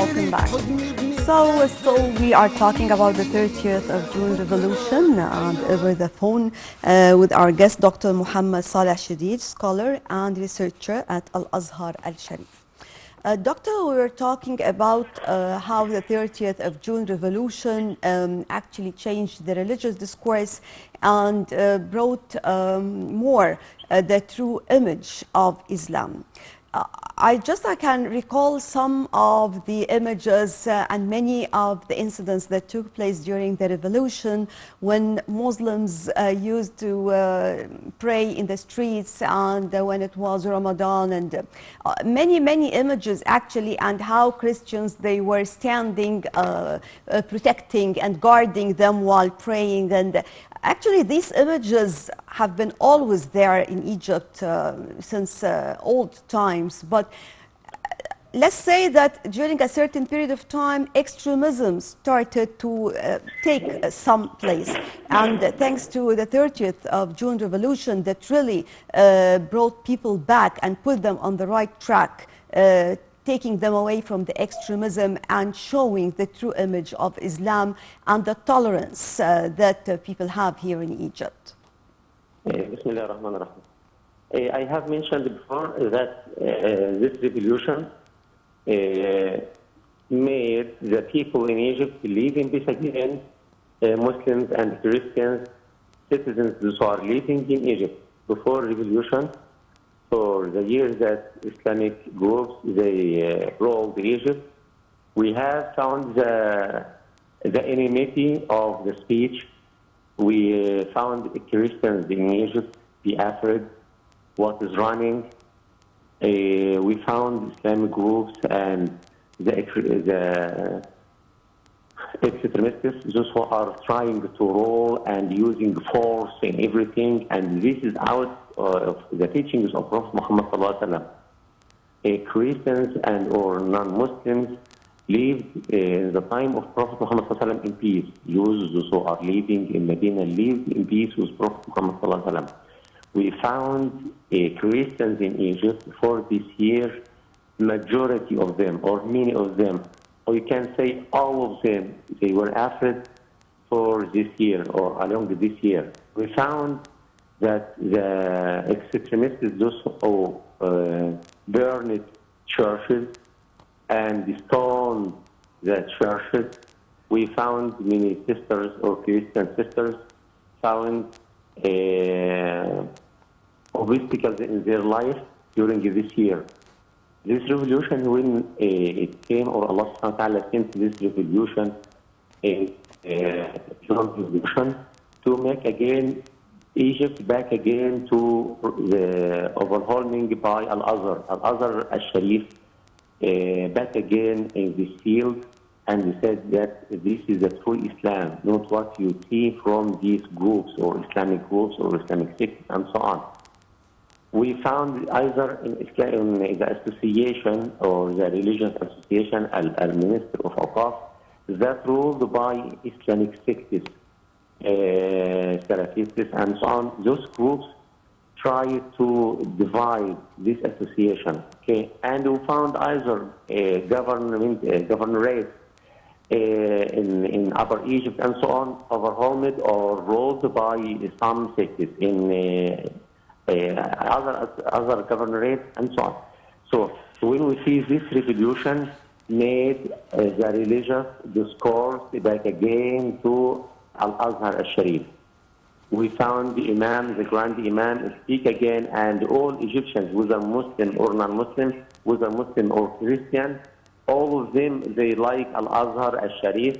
welcome back. So we are talking about the 30th of June revolution and over the phone with our guest, Dr. Mohamwd Salah Shedid, scholar and researcher at Al-Azhar Al-Sharif. Doctor, we were talking about how the 30th of June revolution actually changed the religious discourse and brought more the true image of Islam. I can recall some of the images and many of the incidents that took place during the revolution when Muslims used to pray in the streets and when it was Ramadan and many images actually, and how Christians, they were standing protecting and guarding them while praying. And actually, these images have been always there in Egypt since old times. But let's say that during a certain period of time, extremism started to take some place. And thanks to the 30th of June revolution that really brought people back and put them on the right track, taking them away from the extremism and showing the true image of Islam and the tolerance that people have here in Egypt. Bismillah ar-Rahman ar-Rahim. I have mentioned before that this revolution made the people in Egypt live in peace again, Muslims and Christians, citizens who are living in Egypt. Before revolution, for the years that Islamic groups they ruled Egypt, we have found the enmity of the speech. We found Christians in Egypt be afraid what is running. We found Islamic groups and the extremists, those who are trying to rule and using force in everything, and this is out of the teachings of Prophet Muhammad sallallahu alaihi wasallam. Christians and or non-Muslims lived in the time of Prophet Muhammad sallallahu alaihi wasallam in peace. Those who are living in Medina lived in peace with Prophet Muhammad sallallahu alaihi wasallam. We found Christians in Egypt for this year, majority of them or many of them, or you can say all of them, they were afraid for this year or along this year. We found that the extremists, those who burned churches and stoned the churches. We found many sisters or Christian sisters found obstacles in their life during this year. This revolution, when it came, or Allah subhanahu wa ta'ala sent this revolution, revolution to make again Egypt back again to the overhauling by Al-Azhar, Al-Azhar Al-Sharif, back again in this field, and we said that this is the true Islam, not what you see from these groups or Islamic groups or Islamic sects and so on. We found either in the association or the religious association, Al-Minister of Awqaf, that ruled by Islamic sects, Salafists and so on. Those groups try to divide this association, okay? And we found either a governorate in Upper Egypt and so on, overwhelmed or ruled by some sects in other governorate and so on. So when we see this revolution made the religious discourse back again to Al-Azhar Al-Sharif, we found the Imam, the Grand Imam, speak again, and all Egyptians, whether Muslim or non-Muslim, whether Muslim or Christian, all of them, they like Al-Azhar Al-Sharif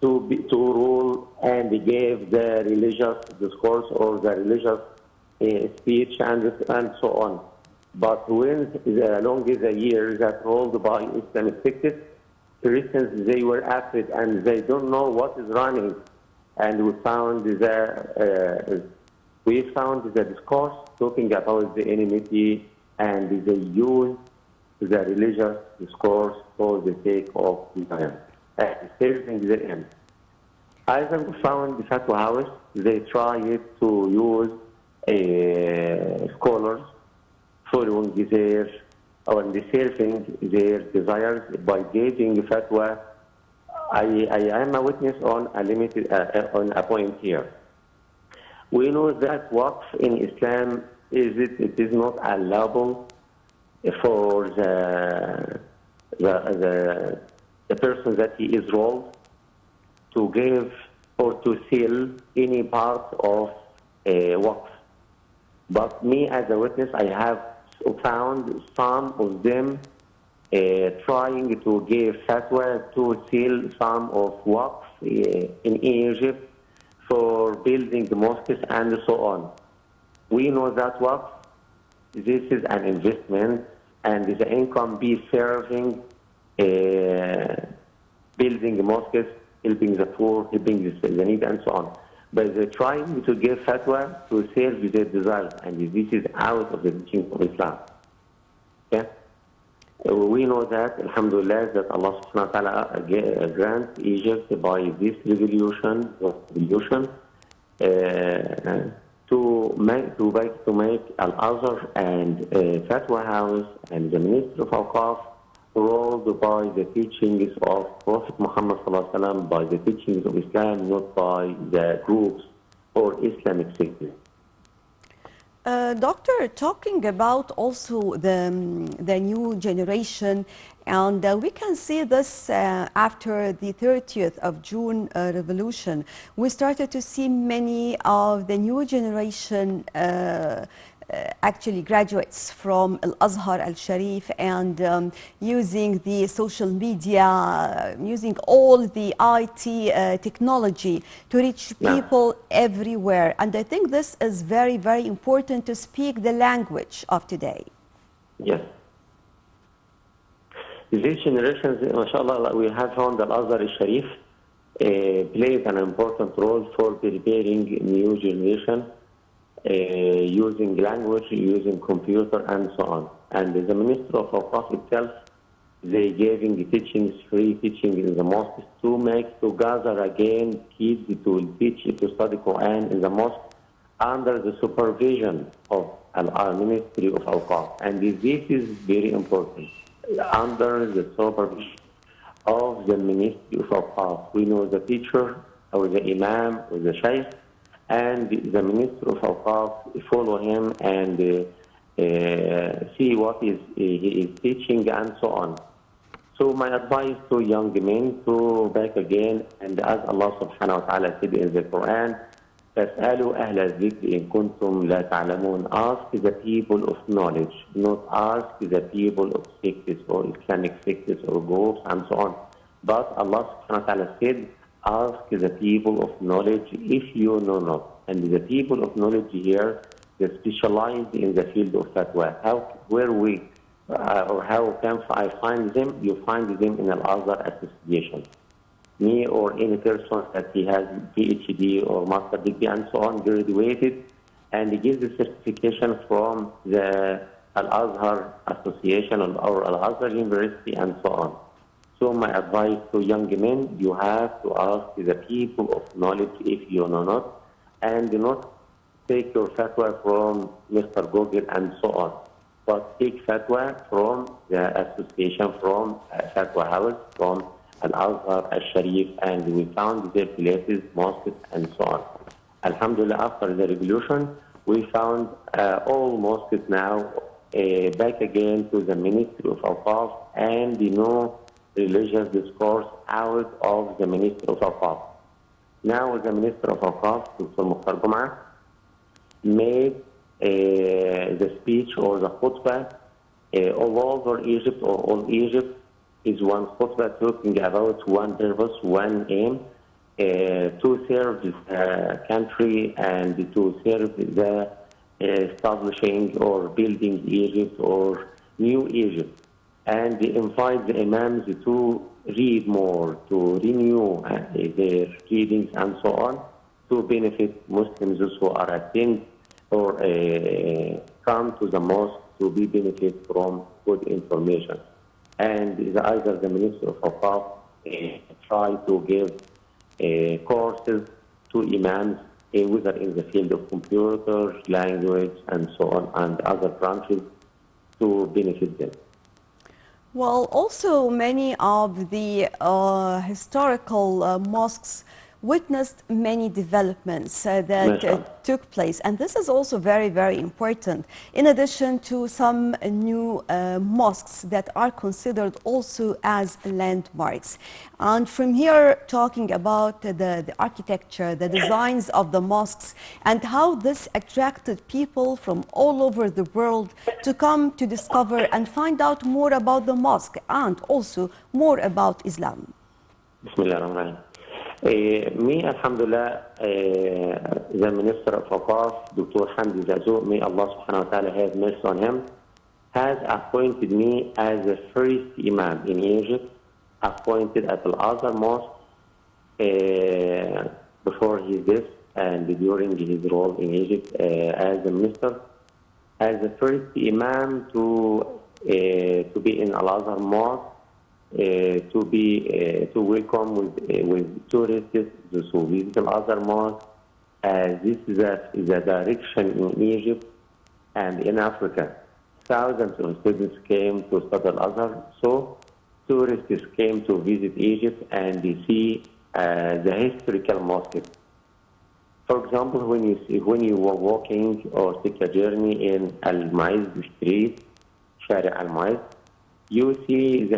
to rule, and they gave the religious discourse or the religious speech and so on. But when along the years that ruled by Islamic sects, Christians, they were afraid and they don't know what is running. And we found the discourse talking about the enmity, and they use the religious discourse for the sake of Islam, serving the end. Either we found the Fatwa House, they tried to use scholars following their or serving their desires by giving fatwa. I am a witness on a limited on a point here. We know that waqf in Islam it is not allowable for the person that he is rolled to give or to sell any part of waqf. But me as a witness, I have found some of them trying to give fatwa to sell some of waqf in Egypt for building the mosques and so on. We know that waqf, this is an investment, and the income be serving building mosques, helping the poor, helping the need, and so on. But they're trying to give fatwa to serve their desires, and this is out of the teaching of Islam. Okay? We know that, alhamdulillah, that Allah subhanahu wa ta'ala grants Egypt by this revolution to make Al-Azhar and Fatwa House and the Minister of Awqaf ruled by the teachings of Prophet Muhammad sallallahu alaihi wasallam, by the teachings of Islam, not by the groups or Islamic sects. Doctor, talking about also the new generation, and we can see this after the 30th of June revolution, we started to see many of the new generation actually graduates from Al-Azhar Al-Sharif and using the social media, using all the IT technology to reach people everywhere. And I think this is very, very important to speak the language of today. Yes. These generations, mashallah, we have found Al-Azhar Al-Sharif plays an important role for preparing new generation using language, using computer, and so on. And the Minister of Awqaf itself, they giving teachings, free teaching in the mosques to gather again kids to teach, to study Quran in the mosque under the supervision of our Ministry of Awqaf. And this is very important. Under the supervision of the Ministry of Awqaf, we know the teacher or the Imam or the Shaykh, and the Minister of Awqaf follow him and see what he is teaching and so on. So my advice to young men to back again, and as Allah subhanahu wa ta'ala said in the Quran, فَاسْأَلُوا أَهْلَ الذِّكْرِ إِن كُنْتُمْ لَا تَعْلَمُونَ. Ask the people of knowledge, not ask the people of sects or Islamic sects or groups and so on. But Allah subhanahu wa ta'ala said, ask the people of knowledge if you know not. And the people of knowledge here, they specialize in the field of fatwa. How can I find them? You find them in Al-Azhar Association. Me or any person that he has PhD or master degree and so on, graduated, and he gives the certification from the Al-Azhar Association or Al-Azhar University and so on. So my advice to young men, you have to ask the people of knowledge if you know not, and do not take your fatwa from Mr. Google and so on, but take fatwa from the association, from Fatwa House, from Al-Azhar Al-Sharif, and we found their places, mosques, and so on. Alhamdulillah, after the revolution, we found all mosques now back again to the Ministry of Awqaf, and religious discourse out of the Minister of Awqaf. Now the Minister of Awqaf, Dr. Mukhtar Jum'ah, made the speech or the khutbah all over Egypt or all Egypt is one khutbah talking about one purpose, one aim, to serve the country and to serve the establishing or building Egypt or new Egypt. And they invite the imams to read more, to renew their readings and so on, to benefit Muslims who are attend or come to the mosque to be benefit from good information. And either the Minister of Awqaf try to give courses to imams, whether in the field of computer, language, and so on, and other branches to benefit them. Well, also many of the historical mosques witnessed many developments that MashaAllah. took place. And this is also very, very important. In addition to some new mosques that are considered also as landmarks. And from here, talking about the architecture, the designs of the mosques, and how this attracted people from all over the world to come to discover and find out more about the mosque and also more about Islam. Bismillah ar-Rahman. Me, Alhamdulillah, the Minister of Awqaf, Dr. Hamdi Zazouk, may Allah subhanahu wa ta'ala have mercy on him, has appointed me as the first Imam in Egypt, appointed at Al-Azhar Mosque before his death and during his role in Egypt as the minister, as the first Imam to be in Al-Azhar Mosque, to welcome with tourists who visit Al-Azhar Mosque, as this is the direction in Egypt and in Africa. Thousands of students came to study Al-Azhar, so tourists came to visit Egypt and they see the historical mosques. For example, when you were walking or take a journey in Al-Maiz street, Shari Al-Maiz, you see the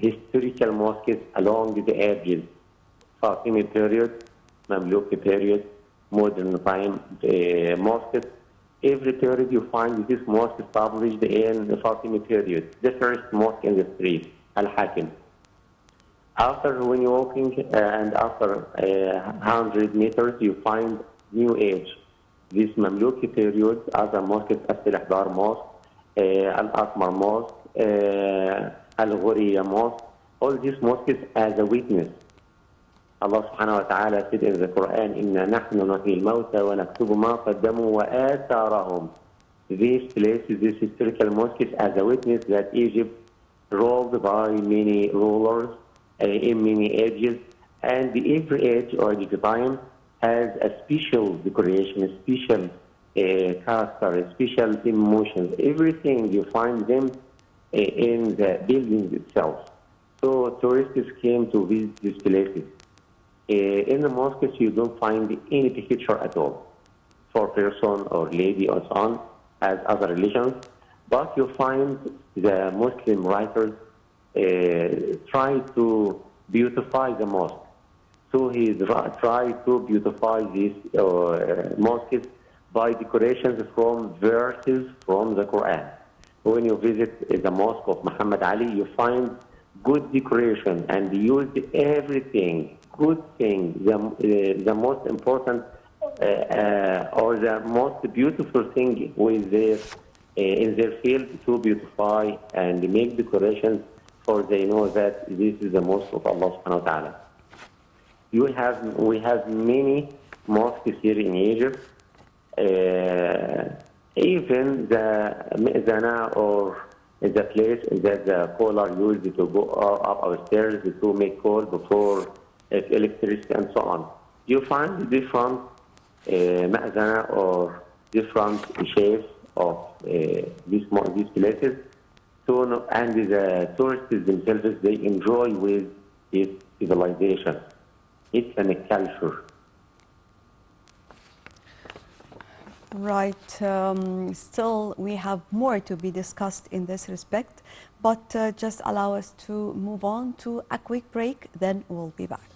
historical mosques along the edges. Fatimid period, Mamluk period, modern time mosques. Every period you find this mosque established in the Fatimid period, the first mosque in the street, Al-Hakim. After when you're walking and after 100 meters, you find New Age. This Mamluki period, other mosques, Al-Ahbar Mosque, Al-Asmar Mosque, Al-Ghuriya Mosque, all these mosques as a witness. Allah subhanahu wa ta'ala said in the Quran, إِنَّا نَحْنُ نُحْيِي الْمَوْتَى وَنَكْتُبُ مَا قَدَّمُوا وَآثَارَهُم. These places, these historical mosques as a witness that Egypt ruled by many rulers in many ages, and every age or each time has a special decoration, a special character, a special emotions. Everything you find them in the building itself. So tourists came to visit these places. In the mosques, you don't find any picture at all for person or lady or so on, as other religions, but you find the Muslim writers try to beautify the mosque. So he tried to beautify these mosques by decorations from verses from the Quran. When you visit the mosque of Muhammad Ali, you find good decoration and used everything, good thing, the most important or the most beautiful thing with their in their field to beautify and make decorations, for they know that this is the mosque of Allah subhanahu wa ta'ala. We have many mosques here in Egypt. Even the mizana or the place that the caller used to go up upstairs to make call before electricity and so on. You find different ma'zana or different shapes of these places. So, and the tourists themselves, they enjoy with this civilization, Islamic culture. Right. Still, we have more to be discussed in this respect, but just allow us to move on to a quick break, then we'll be back.